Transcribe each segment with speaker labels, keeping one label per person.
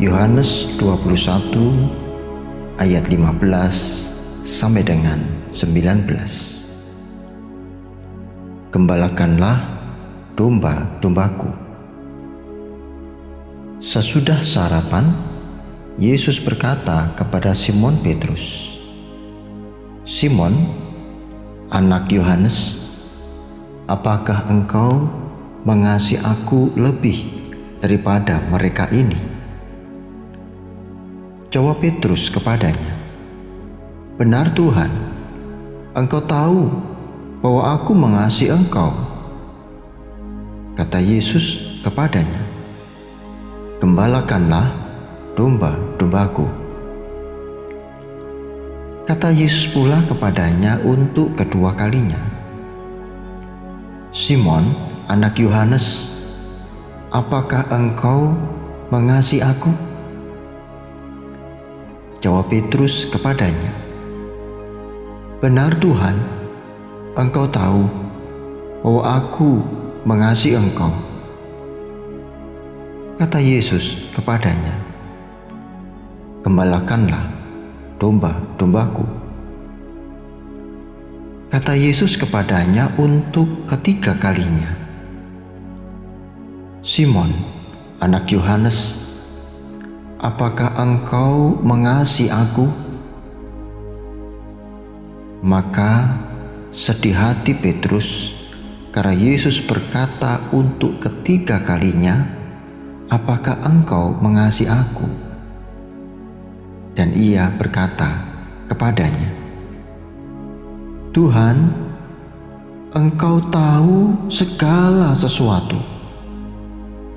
Speaker 1: Yohanes 21 ayat 15 sampai dengan 19. Gembalakanlah domba-dombaku. Sesudah sarapan, Yesus berkata kepada Simon Petrus, "Simon, anak Yohanes, apakah engkau mengasihi aku lebih daripada mereka ini?" Jawab Petrus kepadanya, "Benar Tuhan, Engkau tahu bahwa aku mengasihi Engkau." Kata Yesus kepadanya, "Gembalakanlah domba-dombaku." Kata Yesus pula kepadanya untuk kedua kalinya, "Simon, anak Yohanes, apakah engkau mengasihi aku?" Jawab Petrus kepadanya, "Benar Tuhan, Engkau tahu bahwa aku mengasihi Engkau." Kata Yesus kepadanya, "Gembalakanlah domba-dombaku." Kata Yesus kepadanya untuk ketiga kalinya, "Simon, anak Yohanes, apakah engkau mengasihi aku?" Maka sedih hati Petrus karena Yesus berkata untuk ketiga kalinya, "Apakah engkau mengasihi aku?" Dan ia berkata kepadanya, "Tuhan, Engkau tahu segala sesuatu.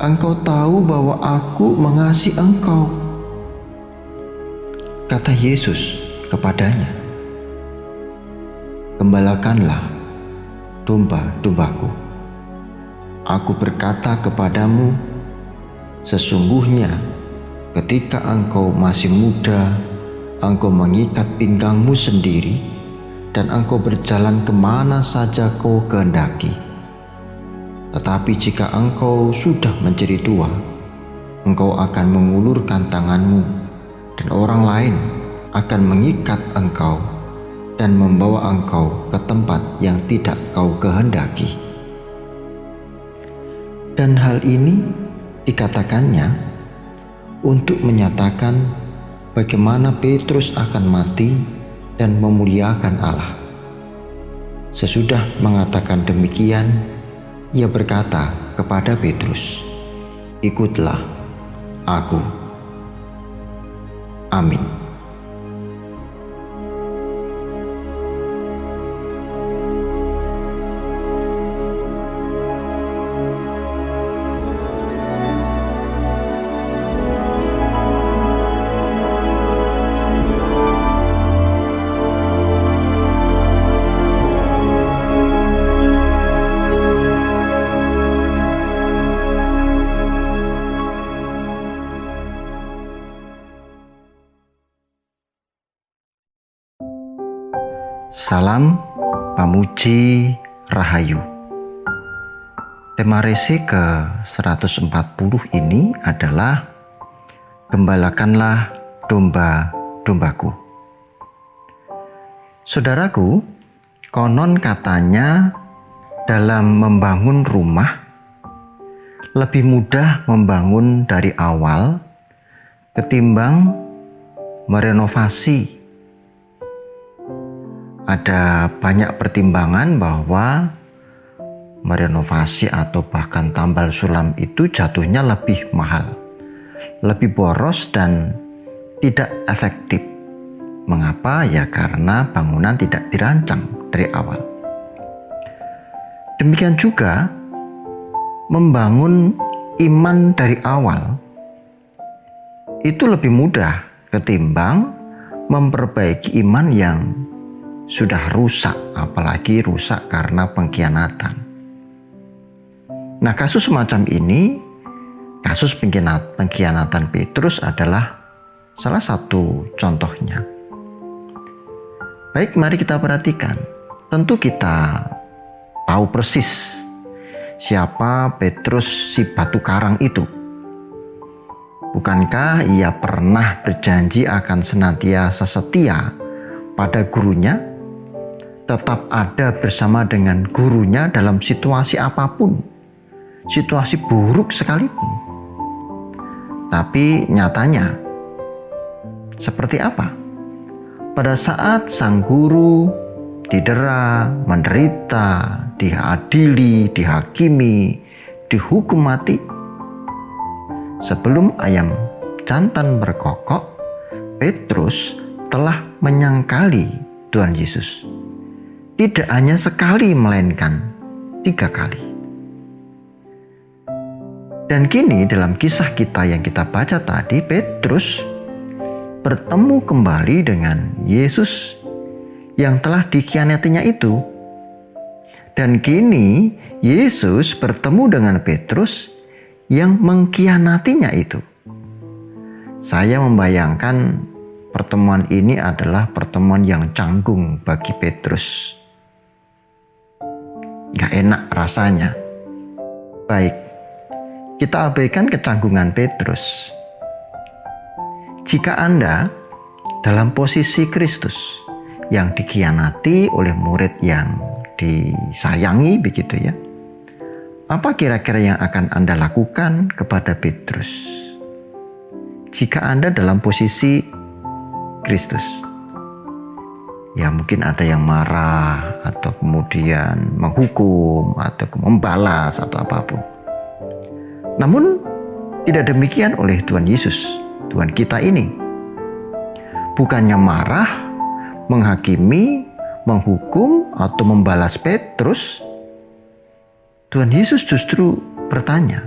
Speaker 1: Engkau tahu bahwa aku mengasihi Engkau." Kata Yesus kepadanya, "Gembalakanlah domba-dombaku. Aku berkata kepadamu, sesungguhnya ketika engkau masih muda, engkau mengikat pinggangmu sendiri, dan engkau berjalan kemana saja kau kehendaki. Tetapi jika engkau sudah menjadi tua, engkau akan mengulurkan tanganmu, dan orang lain akan mengikat engkau dan membawa engkau ke tempat yang tidak kau kehendaki." Dan hal ini dikatakannya untuk menyatakan bagaimana Petrus akan mati dan memuliakan Allah. Sesudah mengatakan demikian, ia berkata kepada Petrus, "Ikutlah aku." Amin.
Speaker 2: Salam Pamuji Rahayu. Tema rese ke-140 ini adalah Gembalakanlah domba-dombaku. Saudaraku, konon katanya dalam membangun rumah lebih mudah membangun dari awal ketimbang merenovasi. Ada banyak pertimbangan bahwa merenovasi atau bahkan tambal sulam itu jatuhnya lebih mahal, lebih boros dan tidak efektif. Mengapa? Ya karena bangunan tidak dirancang dari awal. Demikian juga membangun iman dari awal itu lebih mudah ketimbang memperbaiki iman yang sudah rusak, apalagi rusak karena pengkhianatan. Nah, kasus semacam ini, kasus pengkhianatan Petrus adalah salah satu contohnya. Baik, mari kita perhatikan. Tentu kita tahu persis siapa Petrus si batu karang itu. Bukankah ia pernah berjanji akan senantiasa setia pada gurunya, tetap ada bersama dengan gurunya dalam situasi apapun, situasi buruk sekalipun? Tapi nyatanya seperti apa? Pada saat sang guru didera, menderita, diadili, dihakimi, dihukum mati, sebelum ayam jantan berkokok, Petrus telah menyangkali Tuhan Yesus. Tidak hanya sekali, melainkan 3 kali. Dan kini dalam kisah kita yang kita baca tadi, Petrus bertemu kembali dengan Yesus yang telah dikhianatinya itu. Dan kini Yesus bertemu dengan Petrus yang mengkhianatinya itu. Saya membayangkan pertemuan ini adalah pertemuan yang canggung bagi Petrus. Gak enak rasanya. Baik, kita abaikan kecanggungan Petrus. Jika Anda dalam posisi Kristus yang dikhianati oleh murid yang disayangi begitu ya, apa kira-kira yang akan Anda lakukan kepada Petrus? Jika Anda dalam posisi Kristus, ya mungkin ada yang marah atau kemudian menghukum atau membalas atau apapun. Namun tidak demikian oleh Tuhan Yesus, Tuhan kita ini. Bukannya marah, menghakimi, menghukum atau membalas Petrus, Tuhan Yesus justru bertanya,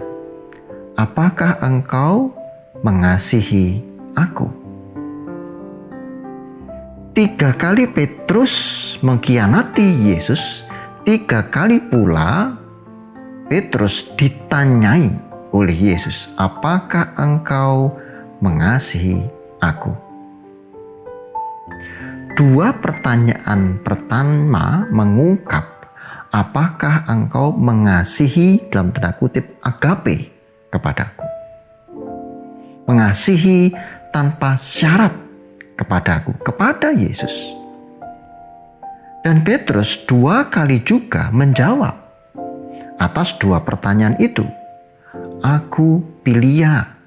Speaker 2: "Apakah engkau mengasihi aku?" 3 kali Petrus mengkhianati Yesus, 3 kali pula Petrus ditanyai oleh Yesus, "Apakah engkau mengasihi aku?" 2 pertanyaan pertama mengungkap apakah engkau mengasihi dalam tanda kutip agape kepadaku. Mengasihi tanpa syarat kepadaku, kepada Yesus. Dan Petrus 2 kali juga menjawab atas 2 pertanyaan itu. "Aku pilia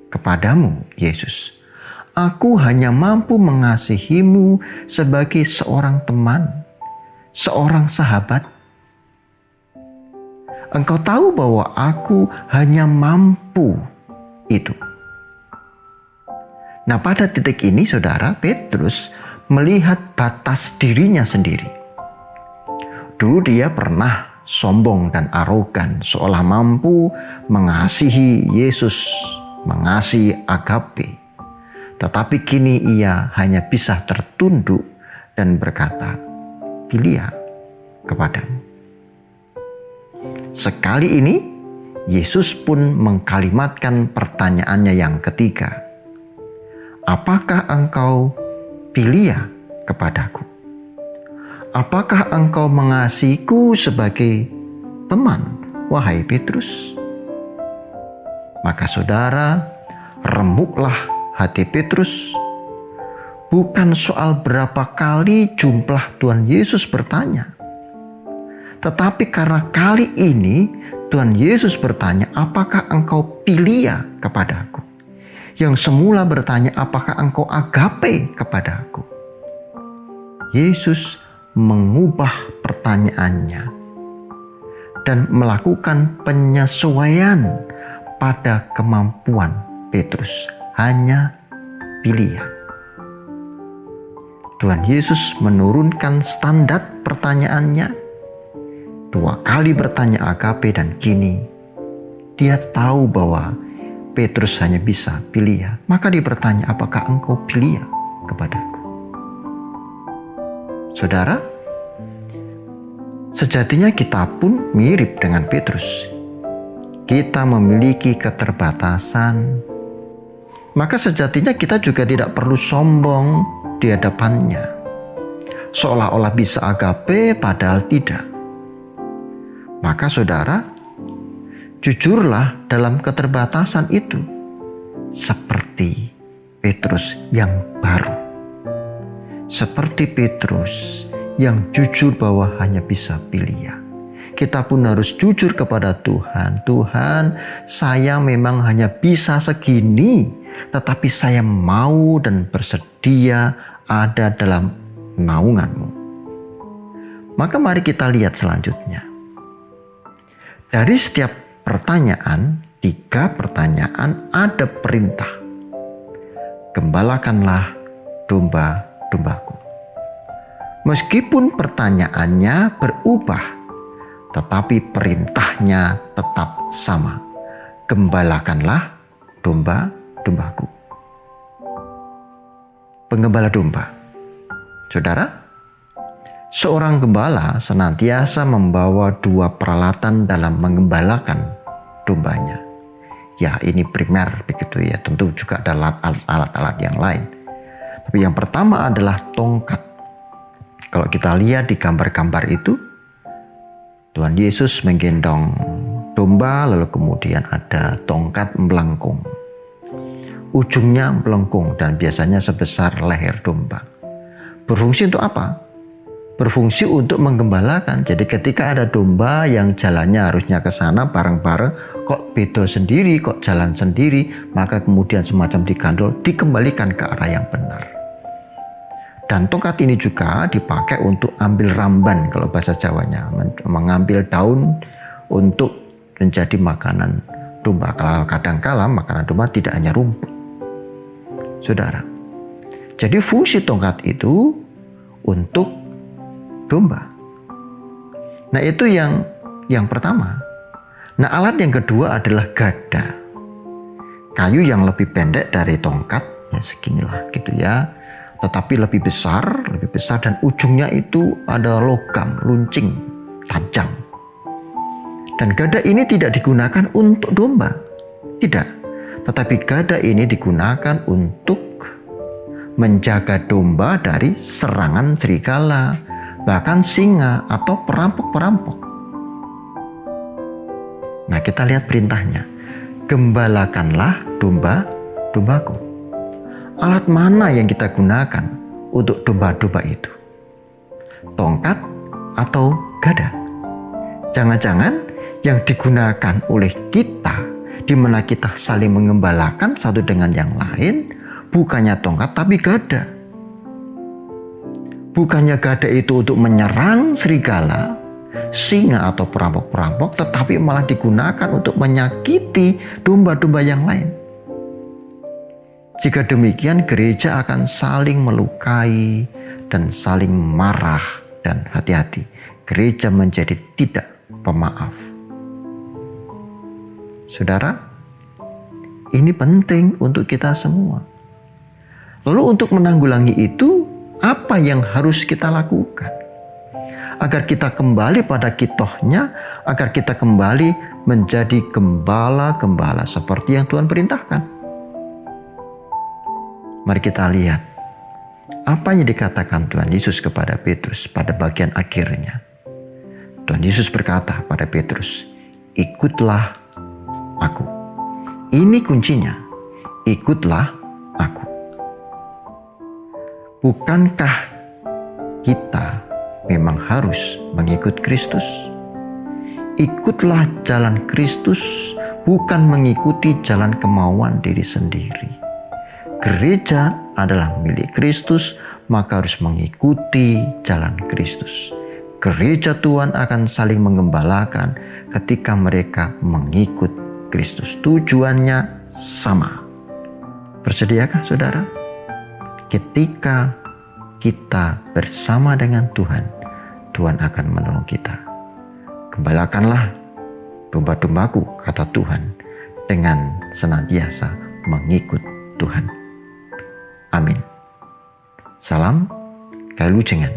Speaker 2: kepadamu, Yesus. Aku hanya mampu mengasihimu sebagai seorang teman, seorang sahabat. Engkau tahu bahwa aku hanya mampu itu." Nah, pada titik ini saudara, Petrus melihat batas dirinya sendiri. Dulu dia pernah sombong dan arogan, seolah mampu mengasihi Yesus, mengasihi agape. Tetapi kini ia hanya bisa tertunduk dan berkata, "Pilia kepadamu." Sekali ini, Yesus pun mengkalimatkan pertanyaannya yang ketiga. "Apakah engkau pilia kepadaku? Apakah engkau mengasihiku sebagai teman, wahai Petrus?" Maka saudara, remuklah hati Petrus. Bukan soal berapa kali jumlah Tuhan Yesus bertanya, tetapi karena kali ini Tuhan Yesus bertanya, "Apakah engkau pilia kepadaku?" Yang semula bertanya, "Apakah engkau agape kepadaku?" Yesus mengubah pertanyaannya dan melakukan penyesuaian pada kemampuan Petrus. Hanya pilia. Tuhan Yesus menurunkan standar pertanyaannya. 2 kali bertanya agape dan kini dia tahu bahwa Petrus hanya bisa pilia. Maka dia bertanya, "Apakah engkau pilia kepadaku?" Saudara, sejatinya kita pun mirip dengan Petrus. Kita memiliki keterbatasan. Maka sejatinya kita juga tidak perlu sombong di hadapannya, seolah-olah bisa agape padahal tidak. Maka saudara, jujurlah dalam keterbatasan itu. seperti Petrus yang baru. Seperti Petrus yang jujur bahwa hanya bisa pilih ya. Kita pun harus jujur kepada Tuhan. Tuhan, saya memang hanya bisa segini, tetapi saya mau dan bersedia ada dalam naungan-Mu. Maka mari kita lihat selanjutnya. Dari setiap pertanyaan, 3 pertanyaan ada perintah. Gembalakanlah domba-dombaku. Meskipun pertanyaannya berubah, tetapi perintahnya tetap sama. Gembalakanlah domba-dombaku. Penggembala domba. Saudara, seorang gembala senantiasa membawa 2 peralatan dalam menggembalakan dombanya. Ya, ini primer begitu ya. Tentu juga ada alat-alat yang lain. Tapi yang pertama adalah tongkat. Kalau kita lihat di gambar-gambar itu, Tuhan Yesus menggendong domba, lalu kemudian ada tongkat melengkung. Ujungnya melengkung dan biasanya sebesar leher domba. Berfungsi untuk apa? Berfungsi untuk menggembalakan. Jadi ketika ada domba yang jalannya harusnya ke sana bareng-bareng, kok beda sendiri, kok jalan sendiri, maka kemudian semacam digandol, dikembalikan ke arah yang benar. Dan tongkat ini juga dipakai untuk ambil ramban kalau bahasa Jawanya, mengambil daun untuk menjadi makanan domba. Kalau kadang-kala makanan domba tidak hanya rumput. Saudara, jadi fungsi tongkat itu untuk domba. Nah, itu yang pertama. Nah, alat yang kedua adalah gada. Kayu yang lebih pendek dari tongkat, ya seginilah gitu ya. Tetapi lebih besar dan ujungnya itu ada logam, luncing, tajam. Dan gada ini tidak digunakan untuk domba. Tidak. Tetapi gada ini digunakan untuk menjaga domba dari serangan serigala, bahkan singa atau perampok-perampok. Nah, kita lihat perintahnya. Gembalakanlah domba-dombaku. Alat mana yang kita gunakan untuk domba-domba itu? Tongkat atau gada? Jangan-jangan yang digunakan oleh kita, di mana kita saling mengembalakan satu dengan yang lain, bukannya tongkat tapi gada. Bukannya gada itu untuk menyerang serigala, singa atau perampok-perampok, tetapi malah digunakan untuk menyakiti domba-domba yang lain. Jika demikian, gereja akan saling melukai dan saling marah dan hati-hati. Gereja menjadi tidak pemaaf. Saudara, ini penting untuk kita semua. Lalu untuk menanggulangi itu, apa yang harus kita lakukan? Agar kita kembali pada kitohnya, agar kita kembali menjadi gembala-gembala seperti yang Tuhan perintahkan. Mari kita lihat apa yang dikatakan Tuhan Yesus kepada Petrus pada bagian akhirnya. Tuhan Yesus berkata pada Petrus, "Ikutlah aku." Ini kuncinya, ikutlah aku. Bukankah kita memang harus mengikut Kristus? Ikutlah jalan Kristus, bukan mengikuti jalan kemauan diri sendiri. Gereja adalah milik Kristus, maka harus mengikuti jalan Kristus. Gereja Tuhan akan saling menggembalakan ketika mereka mengikut Kristus. Tujuannya sama. Bersediakah saudara? Ketika kita bersama dengan Tuhan, Tuhan akan menolong kita. Gembalakanlah domba-dombaku, kata Tuhan, dengan senantiasa mengikut Tuhan. Amin. Salam Kailujengan.